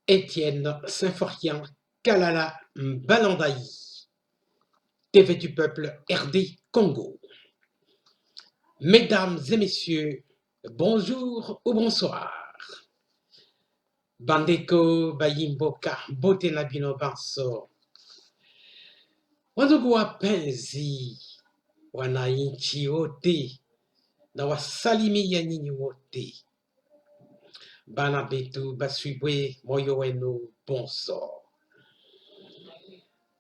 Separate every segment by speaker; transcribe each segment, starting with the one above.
Speaker 1: Étienne Symphorien Kalala Balandaï, TV du peuple RD Congo. Mesdames et messieurs, bonjour ou bonsoir. Bandeko Bayimboka Botenabino Banso. Wandugu wapenzi wananchi wote na wasalimia nyinyi wote, bana betu baswibwe moyo wenu bonso.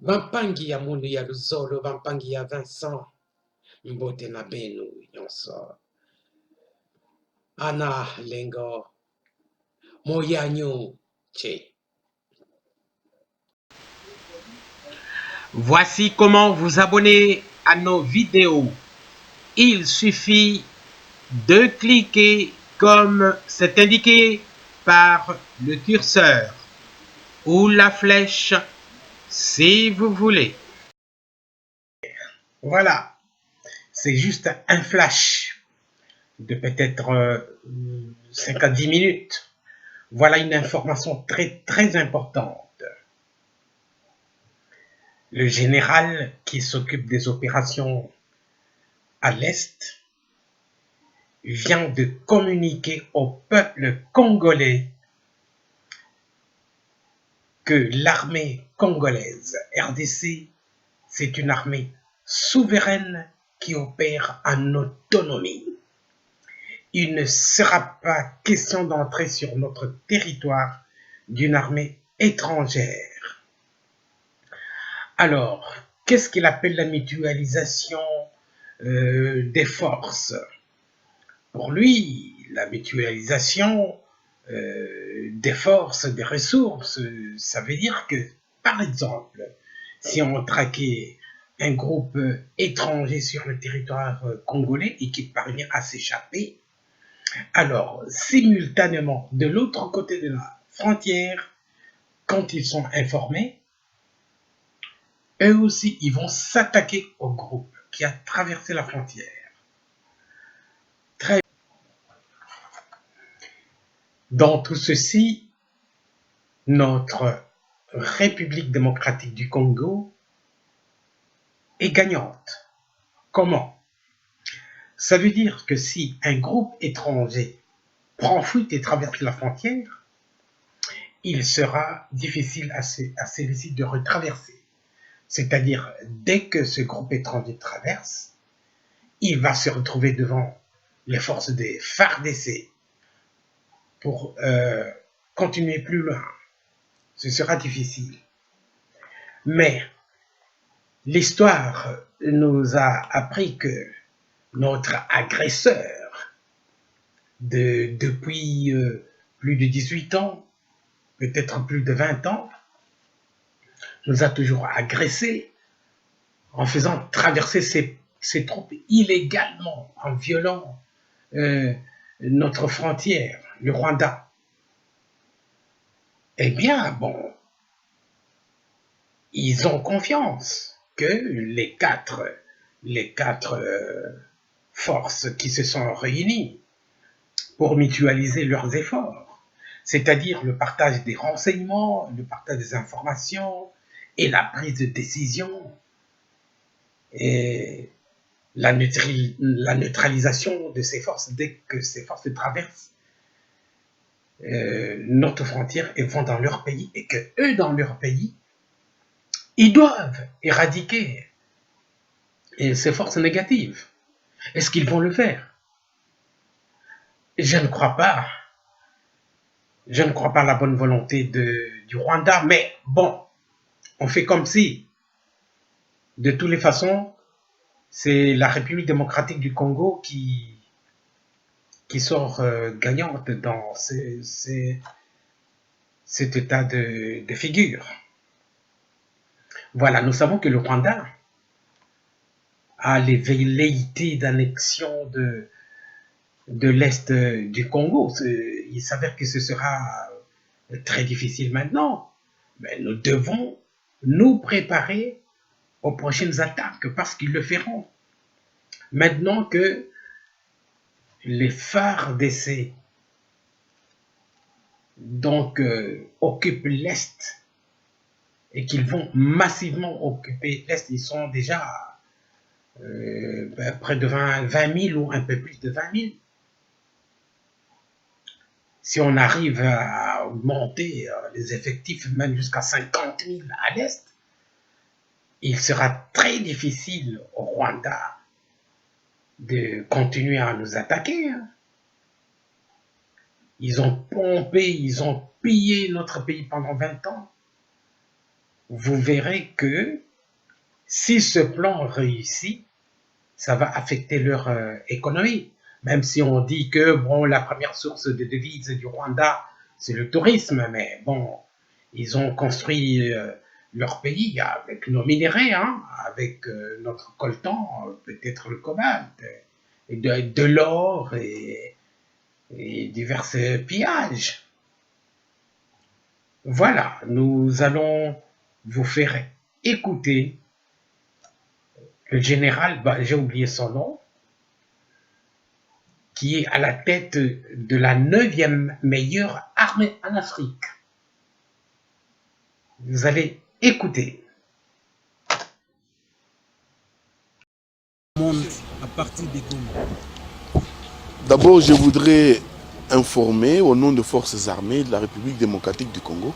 Speaker 1: Bampangi ya mundu ya Luzolo, bampangi ya Vincent mbote na benu nyonso. Ana lengo moyanyo che. Voici comment vous abonner à nos vidéos. Il suffit de cliquer comme c'est indiqué par le curseur ou la flèche si vous voulez. Voilà, c'est juste un flash de peut-être 5 à 10 minutes. Voilà une information très importante. Le général qui s'occupe des opérations à l'Est vient de communiquer au peuple congolais que l'armée congolaise, RDC, c'est une armée souveraine qui opère en autonomie. Il ne sera pas question d'entrer sur notre territoire d'une armée étrangère. Alors, qu'est-ce qu'il appelle la mutualisation des forces? Pour lui, la mutualisation des forces, des ressources, ça veut dire que, par exemple, si on traquait un groupe étranger sur le territoire congolais et qu'il parvient à s'échapper, alors, simultanément, de l'autre côté de la frontière, quand ils sont informés, eux aussi, ils vont s'attaquer au groupe qui a traversé la frontière. Très Dans tout ceci, notre République démocratique du Congo est gagnante. Comment? Ça veut dire que si un groupe étranger prend fuite et traverse la frontière, il sera difficile à celui-ci de retraverser. C'est-à-dire, dès que ce groupe étranger traverse, il va se retrouver devant les forces des FARDC pour continuer plus loin. Ce sera difficile. Mais l'histoire nous a appris que notre agresseur, depuis plus de 18 ans, peut-être plus de 20 ans, nous a toujours agressés en faisant traverser ses troupes illégalement, en violant notre frontière, le Rwanda. Eh bien, bon, ils ont confiance que les quatre forces qui se sont réunies pour mutualiser leurs efforts, c'est-à-dire le partage des renseignements, le partage des informations et la prise de décision et la neutralisation de ces forces dès que ces forces traversent notre frontière et vont dans leur pays, et que eux, dans leur pays, ils doivent éradiquer ces forces négatives. Est-ce qu'ils vont le faire? Je ne crois pas. Je ne crois pas à la bonne volonté du Rwanda, mais bon, on fait comme si, de toutes les façons, c'est la République démocratique du Congo qui sort gagnante dans cet état de figure. Voilà, nous savons que le Rwanda a les velléités d'annexion de l'Est du Congo. Il s'avère que ce sera très difficile maintenant, mais nous devons nous préparer aux prochaines attaques parce qu'ils le feront. Maintenant que les FARDC donc occupent l'Est et qu'ils vont massivement occuper l'Est, ils sont déjà près de 20 000 ou un peu plus de 20 000. Si on arrive à augmenter les effectifs même jusqu'à 50 000 à l'Est, il sera très difficile au Rwanda de continuer à nous attaquer. Ils ont pompé, ils ont pillé notre pays pendant 20 ans. Vous verrez que si ce plan réussit, ça va affecter leur économie. Même si on dit que bon, la première source de devises du Rwanda, c'est le tourisme, mais bon, ils ont construit leur pays avec nos minéraux, hein, avec notre coltan, peut-être le cobalt, et de l'or et divers pillages. Voilà, nous allons vous faire écouter le général, j'ai oublié son nom, qui est à la tête de la 9e meilleure armée en Afrique. Vous allez écouter.
Speaker 2: À partir des Goma.
Speaker 3: D'abord, je voudrais informer au nom des forces armées de la République démocratique du Congo,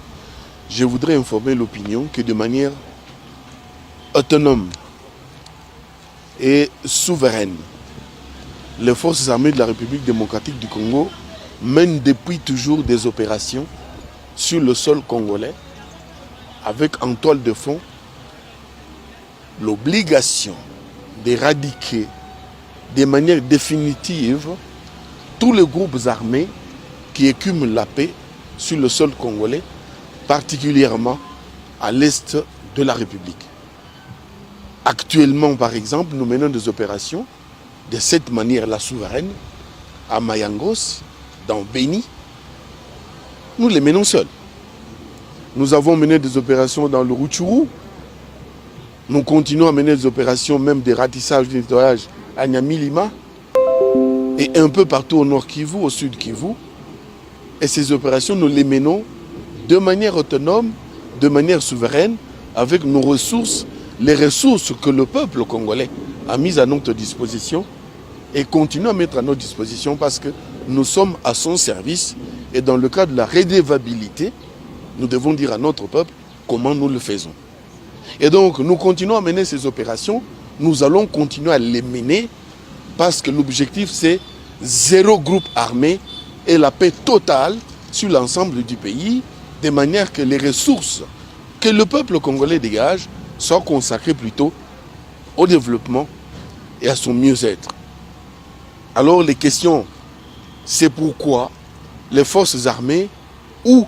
Speaker 3: je voudrais informer l'opinion que de manière autonome et souveraine, les forces armées de la République démocratique du Congo mènent depuis toujours des opérations sur le sol congolais avec en toile de fond l'obligation d'éradiquer de manière définitive tous les groupes armés qui écument la paix sur le sol congolais, particulièrement à l'est de la République. Actuellement, par exemple, nous menons des opérations de cette manière-là souveraine à Mayangos, dans Béni. Nous les menons seuls. Nous avons mené des opérations dans le Rutshuru. Nous continuons à mener des opérations, même des ratissages, des nettoyages à Nyamilima et un peu partout au nord Kivu, au sud Kivu. Et ces opérations, nous les menons de manière autonome, de manière souveraine, avec nos ressources, les ressources que le peuple congolais a mises à notre disposition et continue à mettre à notre disposition parce que nous sommes à son service et dans le cadre de la redevabilité, nous devons dire à notre peuple comment nous le faisons. Et donc, nous continuons à mener ces opérations, nous allons continuer à les mener parce que l'objectif c'est 0 groupe armé et la paix totale sur l'ensemble du pays, de manière que les ressources que le peuple congolais dégage soient consacrées plutôt au développement et à son mieux-être. Alors les questions, c'est pourquoi les forces armées ou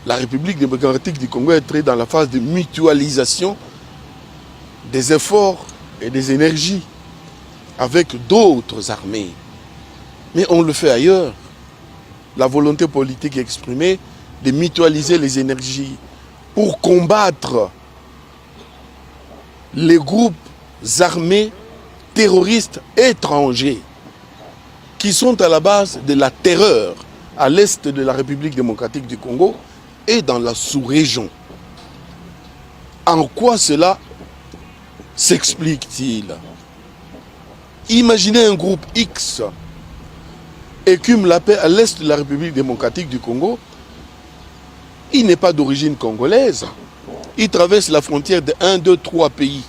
Speaker 3: la République démocratique du Congo est dans la phase de mutualisation des efforts et des énergies avec d'autres armées. Mais on le fait ailleurs. La volonté politique exprimée de mutualiser les énergies pour combattre les groupes armés terroristes étrangers qui sont à la base de la terreur à l'est de la République démocratique du Congo et dans la sous-région. En quoi cela s'explique-t-il? Imaginez un groupe X écume la paix à l'est de la République démocratique du Congo. Il n'est pas d'origine congolaise. Il traverse la frontière de 1, 2, 3 pays.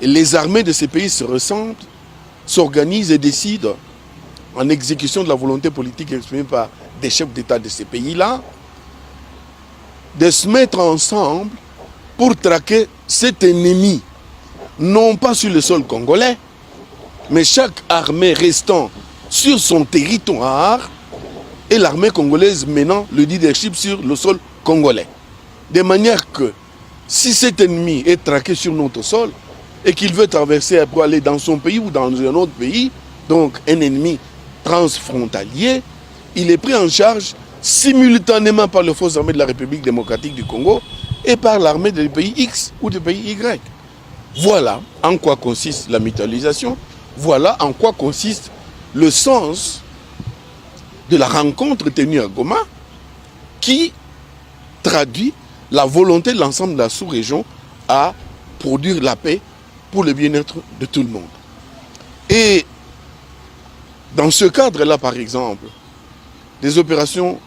Speaker 3: Et les armées de ces pays se ressemblent, s'organisent et décident, en exécution de la volonté politique exprimée par des chefs d'État de ces pays-là, de se mettre ensemble pour traquer cet ennemi, non pas sur le sol congolais, mais chaque armée restant sur son territoire et l'armée congolaise menant le leadership sur le sol congolais. De manière que si cet ennemi est traqué sur notre sol et qu'il veut traverser pour aller dans son pays ou dans un autre pays, donc un ennemi transfrontalier, il est pris en charge simultanément par les forces armées de la République démocratique du Congo et par l'armée des pays X ou des pays Y. Voilà en quoi consiste la mutualisation, voilà en quoi consiste le sens de la rencontre tenue à Goma qui traduit la volonté de l'ensemble de la sous-région à produire la paix pour le bien-être de tout le monde. Et dans ce cadre-là, par exemple, des opérations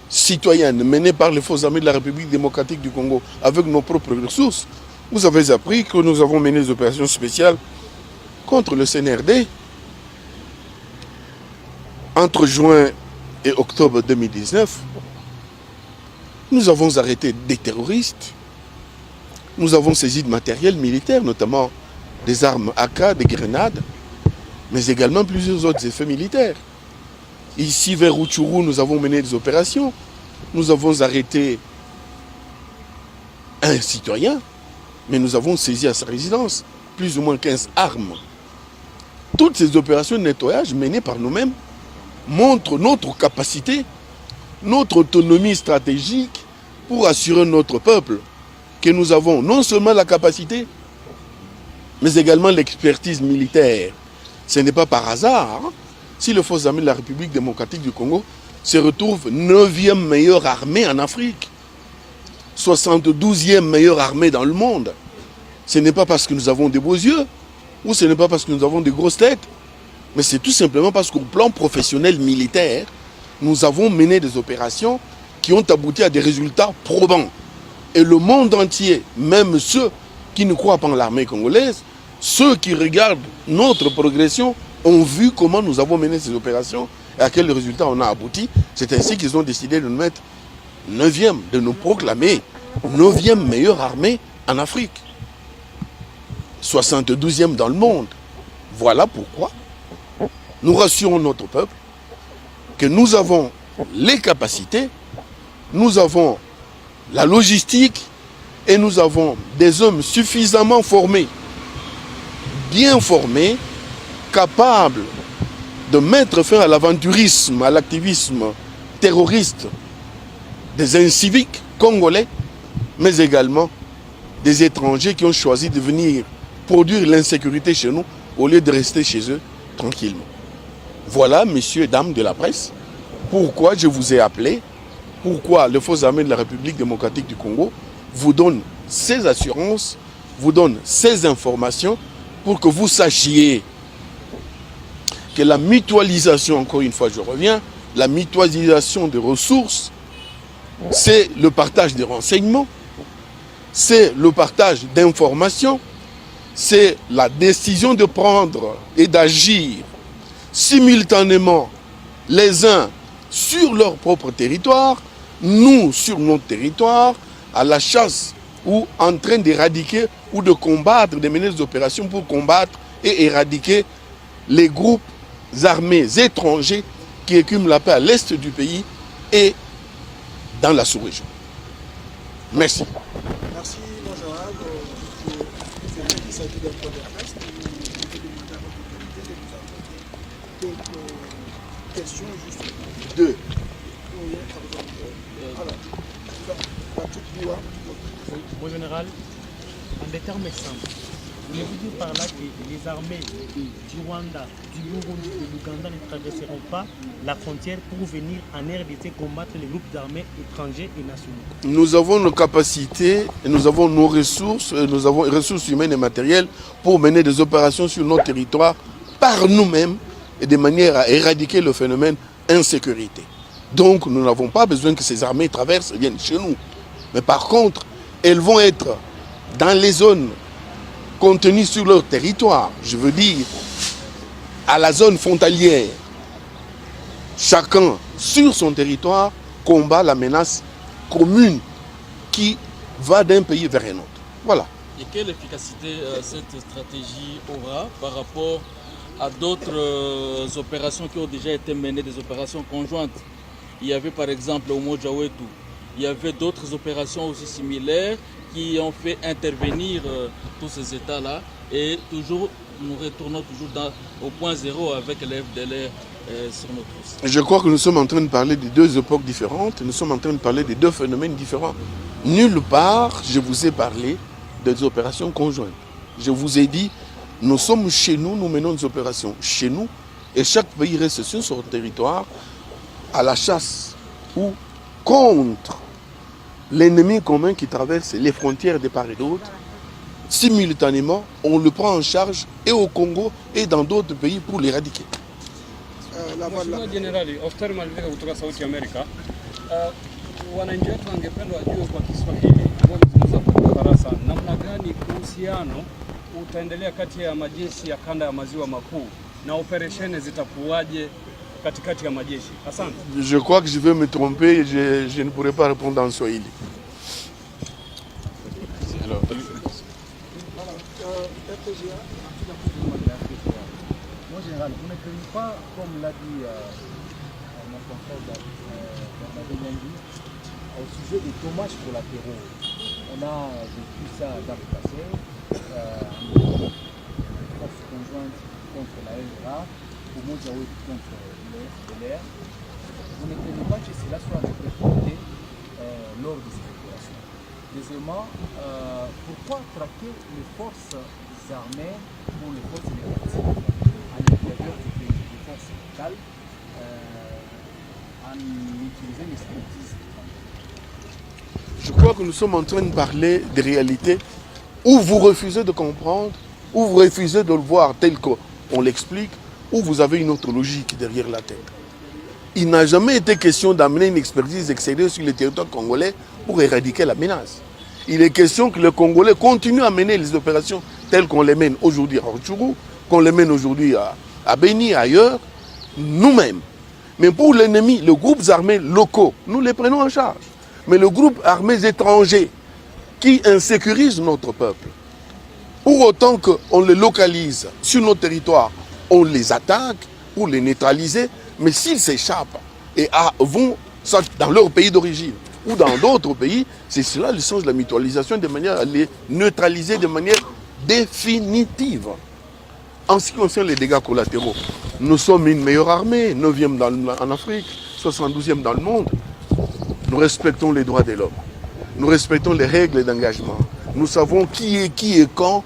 Speaker 3: citoyennes menées par les forces armées de la République démocratique du Congo avec nos propres ressources, vous avez appris que nous avons mené des opérations spéciales contre le CNRD entre juin et octobre 2019. Nous avons arrêté des terroristes, nous avons saisi de matériel militaire, notamment des armes AK, des grenades, mais également plusieurs autres effets militaires. Ici, vers Rutshuru, nous avons mené des opérations. Nous avons arrêté un citoyen, mais nous avons saisi à sa résidence plus ou moins 15 armes. Toutes ces opérations de nettoyage menées par nous-mêmes montrent notre capacité, notre autonomie stratégique pour assurer notre peuple que nous avons non seulement la capacité, mais également l'expertise militaire. Ce n'est pas par hasard si les forces armées de la République démocratique du Congo se retrouvent 9e meilleure armée en Afrique, 72e meilleure armée dans le monde. Ce n'est pas parce que nous avons des beaux yeux, ou ce n'est pas parce que nous avons des grosses têtes, mais c'est tout simplement parce qu'au plan professionnel militaire, nous avons mené des opérations qui ont abouti à des résultats probants. Et le monde entier, même ceux qui ne croient pas en l'armée congolaise, ceux qui regardent notre progression, ont vu comment nous avons mené ces opérations et à quels résultats on a abouti. C'est ainsi qu'ils ont décidé de nous mettre 9e, de nous proclamer 9e meilleure armée en Afrique. 72e dans le monde. Voilà pourquoi nous rassurons notre peuple que nous avons les capacités, nous avons la logistique et nous avons des hommes suffisamment formés, bien formés, capables de mettre fin à l'aventurisme, à l'activisme terroriste des inciviques congolais, mais également des étrangers qui ont choisi de venir produire l'insécurité chez nous au lieu de rester chez eux tranquillement. Voilà, messieurs et dames de la presse, pourquoi je vous ai appelé, pourquoi les forces armées de la République démocratique du Congo vous donnent ces assurances, vous donnent ces informations pour que vous sachiez que la mutualisation, encore une fois je reviens, la mutualisation des ressources, c'est le partage des renseignements, c'est le partage d'informations, c'est la décision de prendre et d'agir simultanément les uns sur leur propre territoire, nous sur notre territoire, à la chasse ou en train d'éradiquer ou de combattre, de mener des opérations pour combattre et éradiquer les groupes armés étrangers qui écument la paix à l'est du pays et dans la sous-région. Merci.
Speaker 4: Merci, mon général. C'est vrai qu'il s'agit d'un point de presse. Quelques questions juste.
Speaker 3: Deux.
Speaker 5: Mon général, en des termes simples, voulez-vous dire par là que les armées du Rwanda, du Burundi et de l'Ouganda ne traverseront pas la frontière pour venir en RDC combattre les groupes d'armées étrangers et nationaux?
Speaker 3: Nous avons nos capacités, et nous avons nos ressources, nous avons les ressources humaines et matérielles pour mener des opérations sur notre territoire par nous-mêmes et de manière à éradiquer le phénomène insécurité. Donc nous n'avons pas besoin que ces armées traversent et viennent chez nous. Mais par contre, elles vont être dans les zones contenues sur leur territoire, je veux dire, à la zone frontalière. Chacun, sur son territoire, combat la menace commune qui va d'un pays vers un autre. Voilà.
Speaker 6: Et quelle efficacité cette stratégie aura par rapport à d'autres opérations qui ont déjà été menées, des opérations conjointes? Il y avait par exemple au Mojawetu, il y avait d'autres opérations aussi similaires qui ont fait intervenir tous ces États-là, et toujours, nous retournons toujours au point zéro avec les FDLR sur notre aussi.
Speaker 3: Je crois que nous sommes en train de parler de deux époques différentes, nous sommes en train de parler de deux phénomènes différents. Nulle part, je vous ai parlé des opérations conjointes. Je vous ai dit, nous sommes chez nous, nous menons des opérations chez nous, et chaque pays reste sur son territoire à la chasse ou contre l'ennemi commun qui traverse les frontières de part et d'autre. Simultanément, on le prend en charge et au Congo et dans d'autres pays pour l'éradiquer.
Speaker 7: Mheshimiwa Jenerali, Oster Malivika kutoka Sauti ya Amerika. Wananchi wetu wangependa wajue kwa Kiswahili wamezungumza kwa Kifaransa, namna gani uhusiano utaendelea kati ya majeshi ya kanda ya maziwa makuu na operesheni zitakuwaje katikati ya majeshi? Asante.
Speaker 3: Je crois que je vais me tromper, je ne pourrai pas répondre en Swahili. Alors,
Speaker 5: Mon général, vous ne craignez pas, comme l'a dit mon confrère au sujet des dommages collatéraux. On a vécu ça dans le passé, une force conjointe contre la LRA, au Mojaoui contre l'air. Vous ne craignez pas que cela soit répercuté lors de cette opération. Deuxièmement, pourquoi traquer les forces armées pour les forces négatives à l'intérieur du pays, des forces locales, en utilisant les stratégies?
Speaker 3: je crois que nous sommes en train de parler des réalités où vous refusez de comprendre, où vous refusez de le voir tel qu'on l'explique, où vous avez une autre logique derrière la tête. Il n'a jamais été question d'amener une expertise extérieure sur le territoire congolais pour éradiquer la menace. Il est question que les Congolais continuent à mener les opérations telles qu'on les mène aujourd'hui à Rutshuru, qu'on les mène aujourd'hui à Beni, ailleurs, nous-mêmes. Mais pour l'ennemi, les groupes armés locaux, nous les prenons en charge. Mais les groupes armés étrangers qui insécurisent notre peuple, pour autant qu'on les localise sur nos territoires, on les attaque pour les neutraliser, mais s'ils s'échappent et vont dans leur pays d'origine ou dans d'autres pays, c'est cela le sens de la mutualisation, de manière à les neutraliser de manière définitive. En ce qui concerne les dégâts collatéraux, nous sommes une meilleure armée, 9e en Afrique, 72e dans le monde. Nous respectons les droits de l'homme. Nous respectons les règles d'engagement. Nous savons qui et quand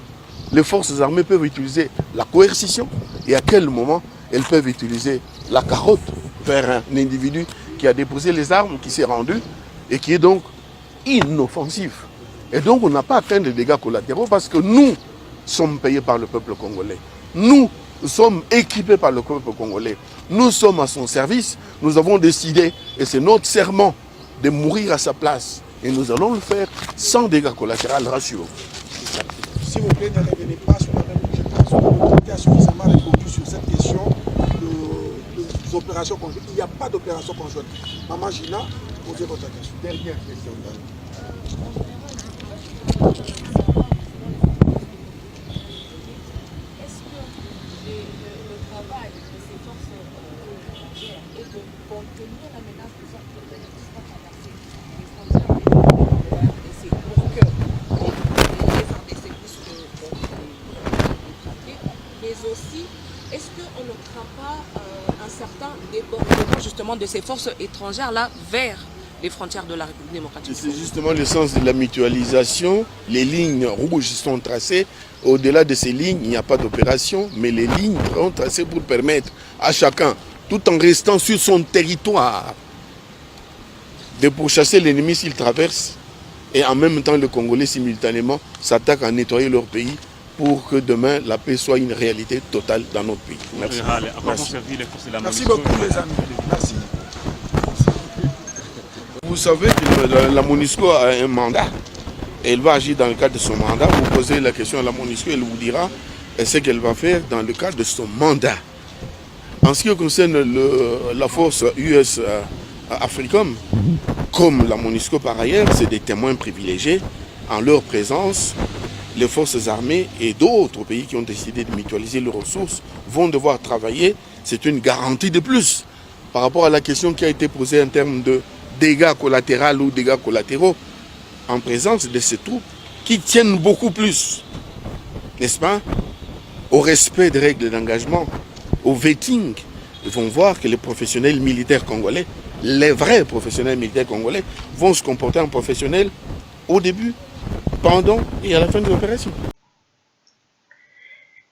Speaker 3: les forces armées peuvent utiliser la coercition et à quel moment elles peuvent utiliser la carotte vers un individu qui a déposé les armes, qui s'est rendu et qui est donc inoffensif. Et donc on n'a pas atteint de dégâts collatéraux parce que nous sommes payés par le peuple congolais. Nous sommes équipés par le peuple congolais. Nous sommes à son service. Nous avons décidé, et c'est notre serment, de mourir à sa place. Et nous allons le faire sans dégâts collatéraux, rassurons.
Speaker 4: S'il vous plaît, ne revenez pas sur la même. Je pense que l'autorité a suffisamment répondu sur cette question des opérations conjointes. Il n'y a pas d'opération conjointe. Maman Gina, posez votre question. Dernière question.
Speaker 8: Est-ce que le travail de ces forces étrangères est de contenir la menace de sorte que les pas traverser les frontières de la RDC pour que les RDC puissent traquer, mais aussi est-ce qu'on ne craint pas un certain débordement justement de ces forces étrangères-là vers les frontières de la République démocratique?
Speaker 3: C'est justement le sens de la mutualisation. Les lignes rouges sont tracées. Au-delà de ces lignes, il n'y a pas d'opération, mais les lignes seront tracées pour permettre à chacun, tout en restant sur son territoire, de pourchasser l'ennemi s'il traverse. Et en même temps, les Congolais simultanément s'attaquent à nettoyer leur pays pour que demain, la paix soit une réalité totale dans notre pays. Merci.
Speaker 4: Merci beaucoup les amis. Merci.
Speaker 3: Vous savez que la MONUSCO a un mandat. Elle va agir dans le cadre de son mandat. Vous posez la question à la MONUSCO, elle vous dira ce qu'elle va faire dans le cadre de son mandat. En ce qui concerne la force US Africom, comme la MONUSCO par ailleurs, c'est des témoins privilégiés. En leur présence, les forces armées et d'autres pays qui ont décidé de mutualiser leurs ressources vont devoir travailler. C'est une garantie de plus par rapport à la question qui a été posée en termes de dégâts collatéraux ou dégâts collatéraux, en présence de ces troupes qui tiennent beaucoup plus, n'est-ce pas, au respect des règles d'engagement, au vetting. Ils vont voir que les professionnels militaires congolais, les vrais professionnels militaires congolais, vont se comporter en professionnels au début, pendant et à la fin de l'opération.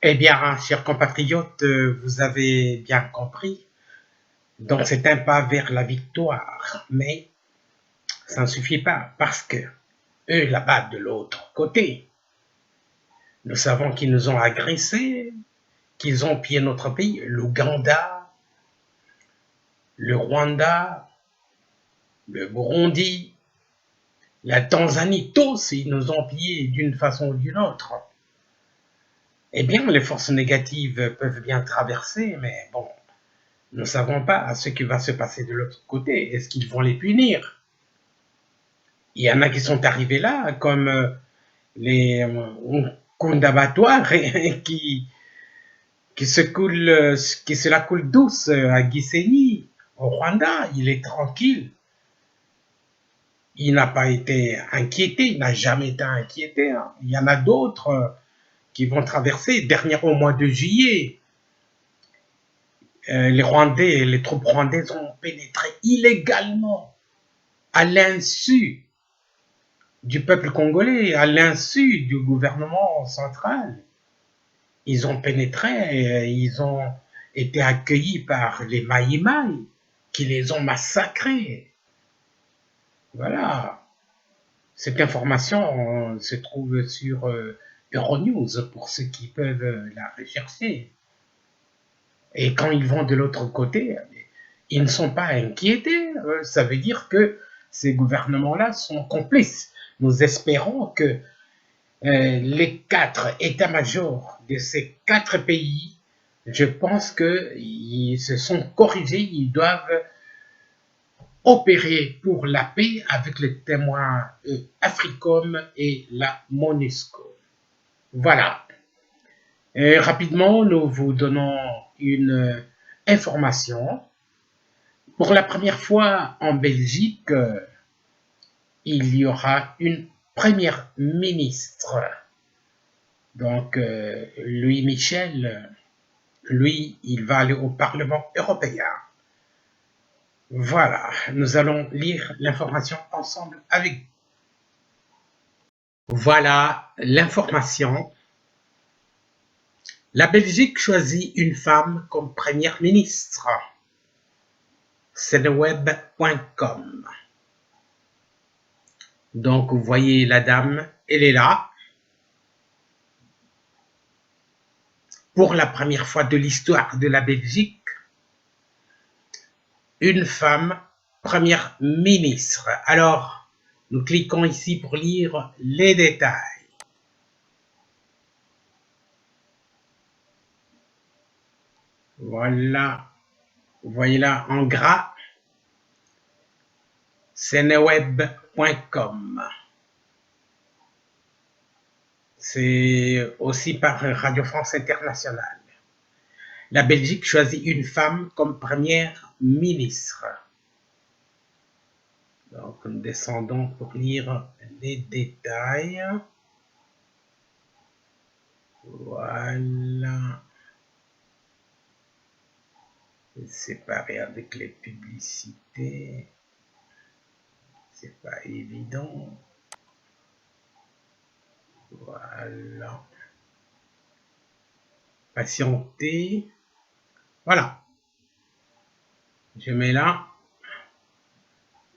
Speaker 1: Eh bien, chers compatriotes, vous avez bien compris. Donc c'est un pas vers la victoire, mais ça ne suffit pas parce que eux là-bas de l'autre côté, nous savons qu'ils nous ont agressés, qu'ils ont pillé notre pays, l'Ouganda, le Rwanda, le Burundi, la Tanzanie, tous ils nous ont pillés d'une façon ou d'une autre. Eh bien, les forces négatives peuvent bien traverser, mais bon, nous ne savons pas ce qui va se passer de l'autre côté. Est-ce qu'ils vont les punir? Il y en a qui sont arrivés là, comme les Kundabattoirs, qui se la coule douce à Gisenyi, au Rwanda. Il est tranquille. Il n'a pas été inquiété, il n'a jamais été inquiété. Hein. Il y en a d'autres qui vont traverser. Dernièrement, au mois de juillet, les troupes rwandaises ont pénétré illégalement à l'insu du peuple congolais, à l'insu du gouvernement central. Ils ont pénétré, ils ont été accueillis par les Maïmaï qui les ont massacrés. Voilà. Cette information se trouve sur Euronews pour ceux qui peuvent la rechercher. Et quand ils vont de l'autre côté, ils ne sont pas inquiétés. Ça veut dire que ces gouvernements-là sont complices. Nous espérons que les 4 états-majors de ces 4 pays, je pense qu'ils se sont corrigés, ils doivent opérer pour la paix avec les témoins Africom et la MONUSCO. Voilà. Et rapidement, nous vous donnons une information. Pour la première fois en Belgique, il y aura une première ministre. Donc, Louis Michel, lui, il va aller au Parlement européen. Voilà, nous allons lire l'information ensemble avec vous. Voilà l'information. La Belgique choisit une femme comme première ministre. Seneweb.com. Donc, vous voyez la dame, elle est là. Pour la première fois de l'histoire de la Belgique, une femme première ministre. Alors, nous cliquons ici pour lire les détails. Voilà, vous voyez là en gras, seneweb.com. C'est aussi par Radio France Internationale. La Belgique choisit une femme comme première ministre. Donc, nous descendons pour lire les détails. Voilà. Séparer avec les publicités. C'est pas évident. Voilà. Patienter. Voilà. Je mets là.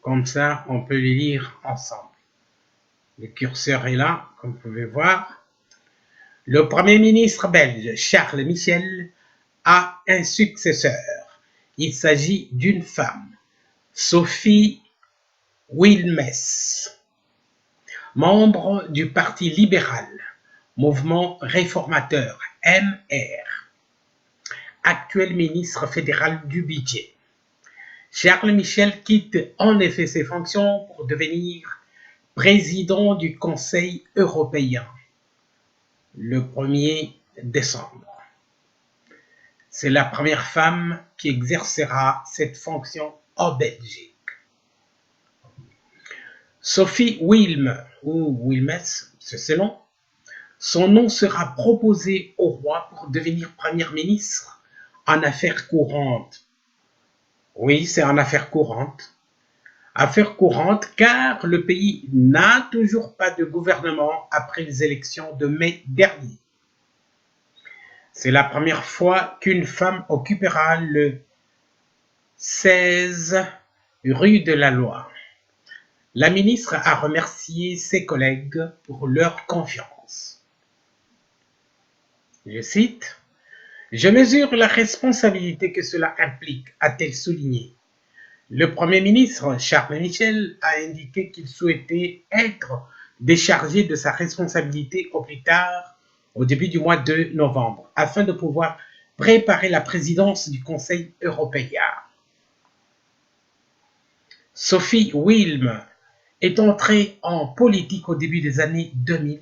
Speaker 1: Comme ça, on peut les lire ensemble. Le curseur est là, comme vous pouvez voir. Le Premier ministre belge, Charles Michel, a un successeur. Il s'agit d'une femme, Sophie Wilmès, membre du Parti libéral, mouvement réformateur, MR, actuel ministre fédéral du budget. Charles Michel quitte en effet ses fonctions pour devenir président du Conseil européen le 1er décembre. C'est la première femme qui exercera cette fonction en Belgique. Sophie Wilm, ou Wilmès, c'est son nom. Son nom sera proposé au roi pour devenir première ministre en affaires courantes. Oui, c'est en affaires courantes. Affaires courantes car le pays n'a toujours pas de gouvernement après les élections de mai dernier. C'est la première fois qu'une femme occupera le 16 rue de la Loi. La ministre a remercié ses collègues pour leur confiance. Je cite, « Je mesure la responsabilité que cela implique », a-t-elle souligné. Le Premier ministre, Charles Michel, a indiqué qu'il souhaitait être déchargé de sa responsabilité au plus tard, au début du mois de novembre, afin de pouvoir préparer la présidence du Conseil européen. Sophie Wilm est entrée en politique au début des années 2000,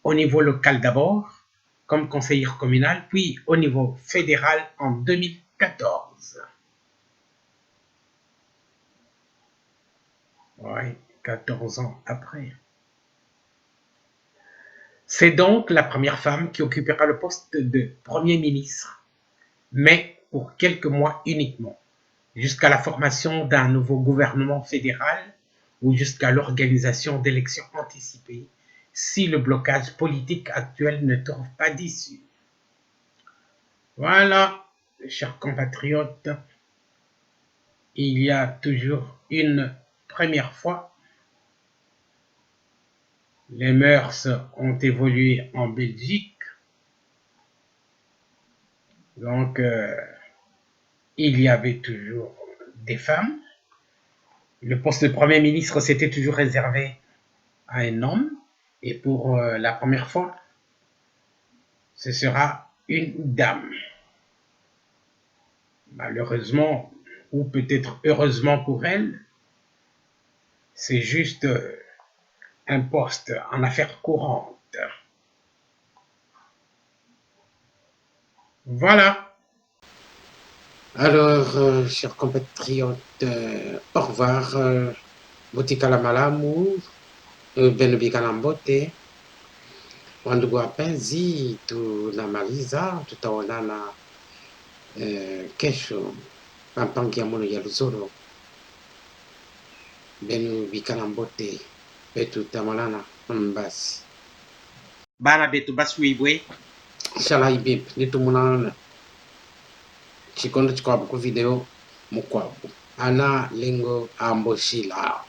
Speaker 1: au niveau local d'abord, comme conseillère communale, puis au niveau fédéral en 2014. Oui, 14 ans après. C'est donc la première femme qui occupera le poste de Premier ministre, mais pour quelques mois uniquement, jusqu'à la formation d'un nouveau gouvernement fédéral ou jusqu'à l'organisation d'élections anticipées, si le blocage politique actuel ne trouve pas d'issue. Voilà, chers compatriotes, il y a toujours une première fois. Les mœurs ont évolué en Belgique. Donc, il y avait toujours des femmes. Le poste de Premier ministre, c'était toujours réservé à un homme. Et pour la première fois, ce sera une dame. Malheureusement, ou peut-être heureusement pour elle, c'est juste un poste en affaires courantes. Voilà. Alors, chers compatriotes, au revoir. Botikala malamu, benubikala mbote. Wandugu wapenzi, tunamaliza, tutaonana kesho pampangi ya mono ya Luzolo. Benubikala mbote, betu tamalana mbasi.
Speaker 9: Bana betu baswibwe.
Speaker 1: Inshallah ibib, nitumunana. Chikondo chikwabu ku video mukwabu. Ana lengo amboshila.